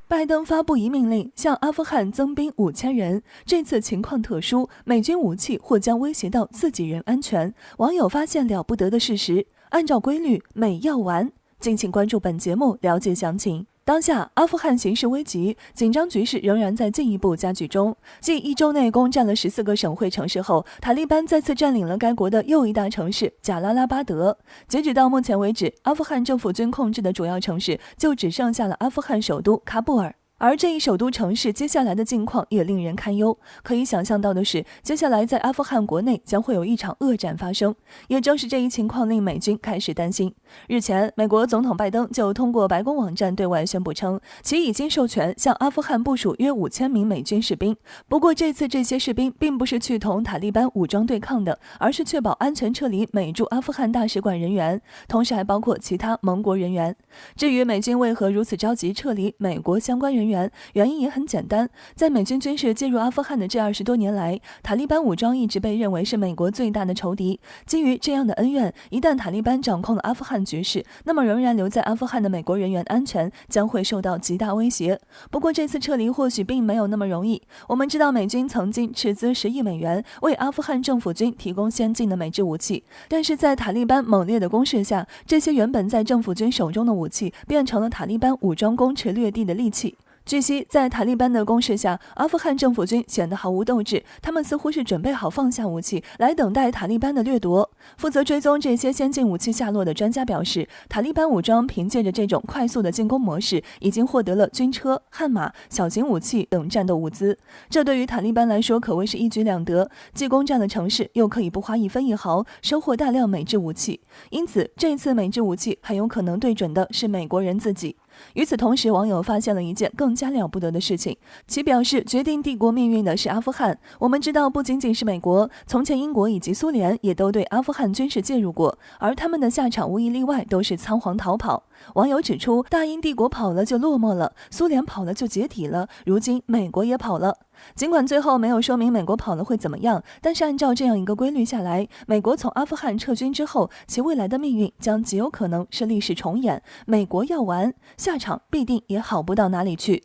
拜登发布一命令，向阿富汗增兵5000人。这次情况特殊，美军武器或将威胁到自己人安全。网友发现了不得的事实，按照规律，美要完。敬请关注本节目，了解详情。当下，阿富汗形势危急，紧张局势仍然在进一步加剧中。继1周内攻占了14个省会城市后，塔利班再次占领了该国的又一大城市贾拉拉巴德。截止到目前为止，阿富汗政府军控制的主要城市就只剩下了阿富汗首都喀布尔。而这一首都城市接下来的境况也令人堪忧。可以想象到的是，接下来在阿富汗国内将会有一场恶战发生。也正是这一情况令美军开始担心。日前，美国总统拜登就通过白宫网站对外宣布称，其已经授权向阿富汗部署约5000名美军士兵。不过这次这些士兵并不是去同塔利班武装对抗的，而是确保安全撤离美驻阿富汗大使馆人员，同时还包括其他盟国人员。至于美军为何如此着急撤离美国相关人员，原因也很简单，在美军军事介入阿富汗的这20多年来，塔利班武装一直被认为是美国最大的仇敌。基于这样的恩怨，一旦塔利班掌控了阿富汗局势，那么仍然留在阿富汗的美国人员安全将会受到极大威胁。不过这次撤离或许并没有那么容易。我们知道美军曾经斥资10亿美元为阿富汗政府军提供先进的美制武器，但是在塔利班猛烈的攻势下，这些原本在政府军手中的武器变成了塔利班武装攻持掠地的利器。据悉，在塔利班的攻势下，阿富汗政府军显得毫无斗志，他们似乎是准备好放下武器，来等待塔利班的掠夺。负责追踪这些先进武器下落的专家表示，塔利班武装凭借着这种快速的进攻模式，已经获得了军车、悍马、小型武器等战斗物资。这对于塔利班来说可谓是一举两得，既攻占了城市，又可以不花一分一毫收获大量美制武器。因此，这次美制武器很有可能对准的是美国人自己。与此同时，网友发现了一件更加了不得的事情，其表示决定帝国命运的是阿富汗。我们知道，不仅仅是美国，从前英国以及苏联也都对阿富汗军事介入过，而他们的下场无一例外都是仓皇逃跑。网友指出，大英帝国跑了就落寞了，苏联跑了就解体了，如今美国也跑了。尽管最后没有说明美国跑了会怎么样，但是按照这样一个规律下来，美国从阿富汗撤军之后，其未来的命运将极有可能是历史重演。美国要完，下场必定也好不到哪里去。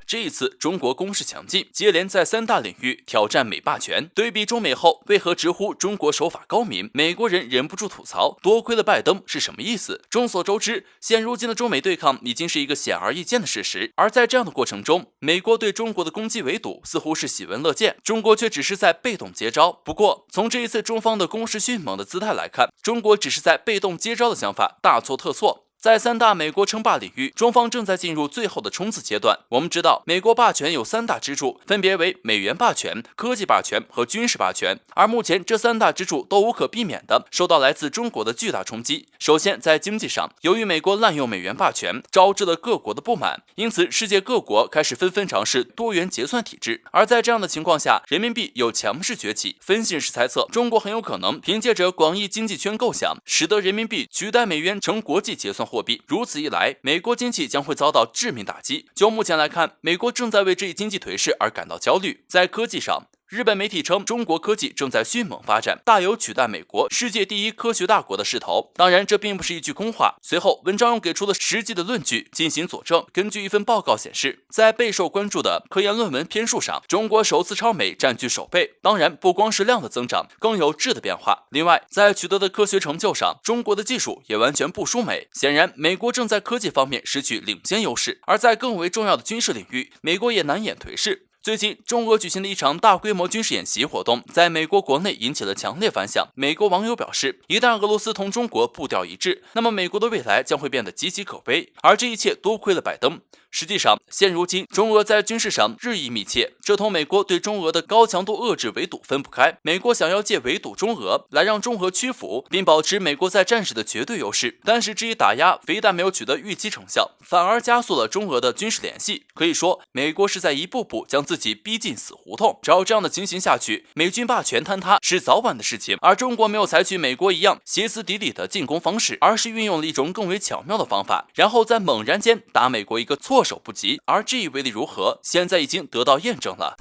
这一次中国攻势强劲，接连在3大领域挑战美霸权。对比中美后，为何直呼中国手法高明？美国人忍不住吐槽，多亏了拜登是什么意思？众所周知，现如今的中美对抗已经是一个显而易见的事实。而在这样的过程中，美国对中国的攻击围堵似乎是喜闻乐见，中国却只是在被动接招。不过，从这一次中方的攻势迅猛的姿态来看，中国只是在被动接招的想法大错特错。在3大美国称霸领域，中方正在进入最后的冲刺阶段。我们知道，美国霸权有3大支柱，分别为美元霸权、科技霸权和军事霸权。而目前这3大支柱都无可避免地受到来自中国的巨大冲击。首先，在经济上，由于美国滥用美元霸权，招致了各国的不满，因此世界各国开始纷纷尝试多元结算体制。而在这样的情况下，人民币有强势崛起。分析师猜测，中国很有可能凭借着广义经济圈构想，使得人民币取代美元成国际结算货币。如此一来，美国经济将会遭到致命打击。就目前来看，美国正在为这一经济颓势而感到焦虑。在科技上，日本媒体称，中国科技正在迅猛发展，大有取代美国世界第一科学大国的势头。当然，这并不是一句空话。随后，文章又给出了实际的论据进行佐证。根据一份报告显示，在备受关注的科研论文篇数上，中国首次超美，占据首位。当然，不光是量的增长，更有质的变化。另外，在取得的科学成就上，中国的技术也完全不输美。显然，美国正在科技方面失去领先优势，而在更为重要的军事领域，美国也难掩颓势。最近，中俄举行的一场大规模军事演习活动，在美国国内引起了强烈反响。美国网友表示，一旦俄罗斯同中国步调一致，那么美国的未来将会变得岌岌可危。而这一切多亏了拜登。实际上，现如今中俄在军事上日益密切，这同美国对中俄的高强度遏制围堵分不开。美国想要借围堵中俄来让中俄屈服，并保持美国在战时的绝对优势，但是这一打压非但没有取得预期成效，反而加速了中俄的军事联系。可以说，美国是在一步步将自己逼进死胡同。照这样的情形下去，美军霸权坍塌是早晚的事情。而中国没有采取美国一样歇斯底里的进攻方式，而是运用了一种更为巧妙的方法，然后在猛然间打美国一个措手不及。而这一威力如何，现在已经得到验证了。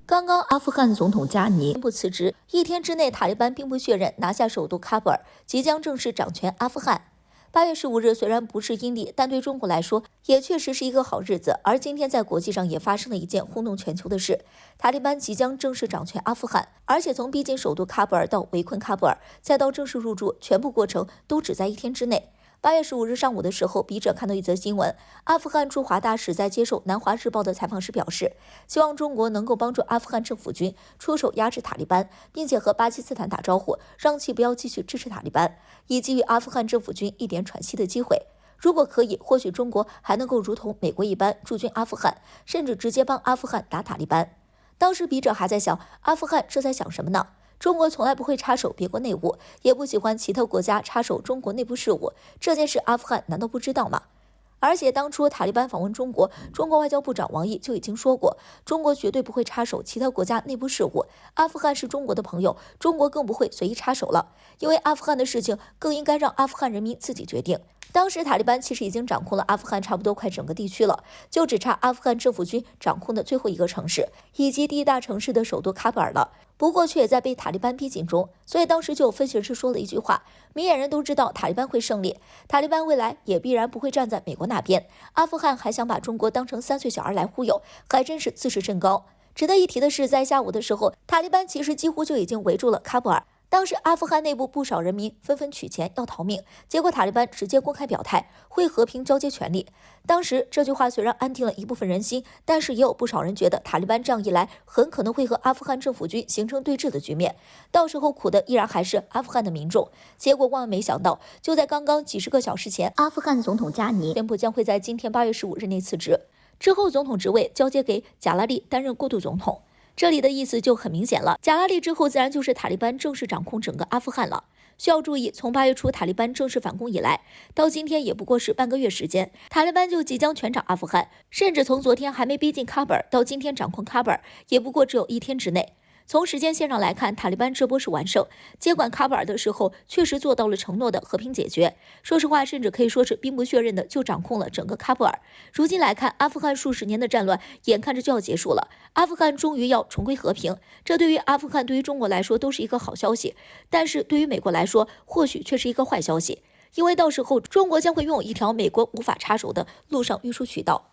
刚刚阿富汗总统加尼宣布辞职，1天之内塔利班兵不血刃拿下首都喀布尔，即将正式掌权阿富汗。8月15日虽然不是阴历，但对中国来说也确实是一个好日子。而今天在国际上也发生了一件轰动全球的事，塔利班即将正式掌权阿富汗，而且从逼近首都喀布尔到围困喀布尔，再到正式入驻，全部过程都只在1天之内。8月15日上午的时候，笔者看到一则新闻，阿富汗驻华大使在接受南华日报的采访时表示，希望中国能够帮助阿富汗政府军出手压制塔利班，并且和巴基斯坦打招呼，让其不要继续支持塔利班，以给予阿富汗政府军一点喘息的机会。如果可以，或许中国还能够如同美国一般驻军阿富汗，甚至直接帮阿富汗打塔利班。当时笔者还在想，阿富汗这在想什么呢？中国从来不会插手别国内务，也不喜欢其他国家插手中国内部事务，这件事阿富汗难道不知道吗？而且当初塔利班访问中国，中国外交部长王毅就已经说过，中国绝对不会插手其他国家内部事务，阿富汗是中国的朋友，中国更不会随意插手了，因为阿富汗的事情更应该让阿富汗人民自己决定。当时塔利班其实已经掌控了阿富汗差不多快整个地区了，就只差阿富汗政府军掌控的最后一个城市，以及第一大城市的首都喀布尔了。不过却也在被塔利班逼紧中，所以当时就有分析人士说了一句话，明眼人都知道塔利班会胜利，塔利班未来也必然不会站在美国那边，阿富汗还想把中国当成3岁小孩来忽悠，还真是自视甚高。值得一提的是，在下午的时候，塔利班其实几乎就已经围住了喀布尔。当时阿富汗内部不少人民纷纷取钱要逃命，结果塔利班直接公开表态会和平交接权力。当时这句话虽然安定了一部分人心，但是也有不少人觉得塔利班这样一来很可能会和阿富汗政府军形成对峙的局面，到时候苦的依然还是阿富汗的民众。结果万万没想到，就在刚刚几十个小时前，阿富汗总统加尼宣布将会在今天8月15日内辞职，之后总统职位交接给贾拉利担任过渡总统。这里的意思就很明显了，贾拉利之后自然就是塔利班正式掌控整个阿富汗了。需要注意，从8月初塔利班正式反攻以来，到今天也不过是半个月时间，塔利班就即将全掌阿富汗，甚至从昨天还没逼近喀布尔到今天掌控喀布尔，也不过只有1天之内。从时间线上来看，塔利班这波是完胜，接管喀布尔的时候确实做到了承诺的和平解决，说实话甚至可以说是兵不血刃的就掌控了整个喀布尔。如今来看，阿富汗数十年的战乱眼看着就要结束了，阿富汗终于要重归和平，这对于阿富汗对于中国来说都是一个好消息，但是对于美国来说或许却是一个坏消息，因为到时候中国将会拥有一条美国无法插手的陆上运输渠道。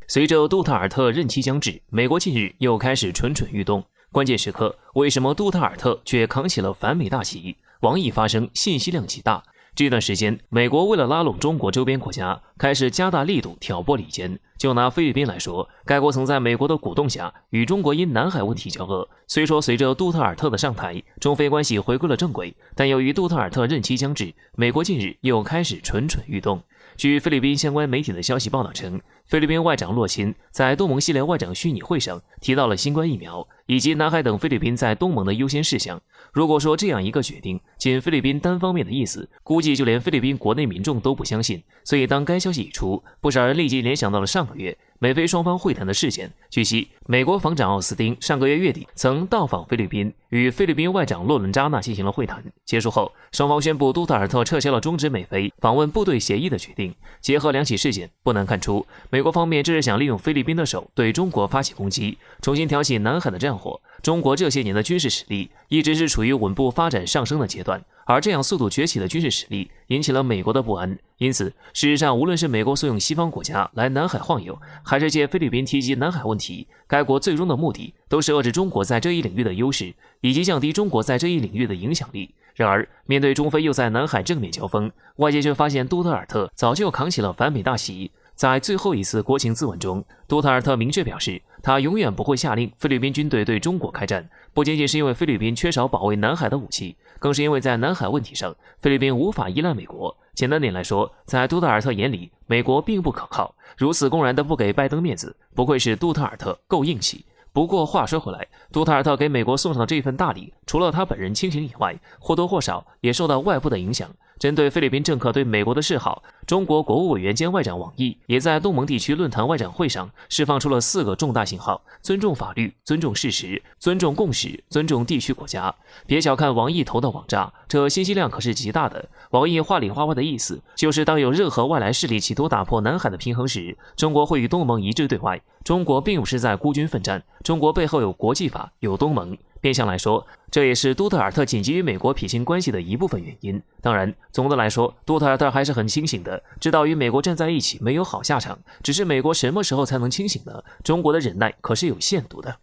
随着杜特尔特任期将至，美国近日又开始蠢蠢欲动。关键时刻，为什么杜特尔特却扛起了反美大旗？王毅发声信息量极大。这段时间，美国为了拉拢中国周边国家，开始加大力度挑拨离间。就拿菲律宾来说，该国曾在美国的鼓动下与中国因南海问题交恶。虽说随着杜特尔特的上台，中菲关系回归了正轨，但由于杜特尔特任期将至，美国近日又开始蠢蠢欲动。据菲律宾相关媒体的消息报道称，菲律宾外长洛钦在东盟系列外长虚拟会上提到了新冠疫苗以及南海等菲律宾在东盟的优先事项。如果说这样一个决定仅菲律宾单方面的意思，估计就连菲律宾国内民众都不相信。所以当该消息一出，不少人立即联想到了上个月美菲双方会谈的事件。据悉，美国防长奥斯汀上个月月底曾到访菲律宾，与菲律宾外长洛伦扎纳进行了会谈。结束后，双方宣布杜特尔特撤销了终止美菲访问部队协议的决定。结合两起事件，不难看出，美国方面这是想利用菲律宾的手对中国发起攻击，重新挑起南海的战火。中国这些年的军事实力一直是处于稳步发展上升的阶段，而这样速度崛起的军事实力引起了美国的不安。因此，事实上无论是美国怂恿西方国家来南海晃悠，还是借菲律宾提及南海问题，该国最终的目的都是遏制中国在这一领域的优势，以及降低中国在这一领域的影响力。然而，面对中菲又在南海正面交锋，外界却发现杜特尔特早就扛起了反美大旗。在最后一次国情咨文中，杜特尔特明确表示，他永远不会下令菲律宾军队对中国开战，不仅仅是因为菲律宾缺少保卫南海的武器，更是因为在南海问题上，菲律宾无法依赖美国。简单点来说，在杜特尔特眼里，美国并不可靠，如此公然的不给拜登面子，不愧是杜特尔特，够硬气。不过话说回来，杜特尔特给美国送上的这份大礼，除了他本人清醒以外，或多或少也受到外部的影响。针对菲律宾政客对美国的示好，中国国务委员兼外长王毅也在东盟地区论坛外长会上释放出了4个重大信号：尊重法律、尊重事实、尊重共识、尊重地区国家。别小看王毅投的网炸，这信息量可是极大的。王毅话里话外的意思就是，当有任何外来势力企图打破南海的平衡时，中国会与东盟一致对外。中国并不是在孤军奋战，中国背后有国际法，有东盟。变相来说，这也是杜特尔特紧急与美国撇清关系的一部分原因。当然，总的来说，杜特尔特还是很清醒的，知道与美国站在一起没有好下场。只是美国什么时候才能清醒呢？中国的忍耐可是有限度的。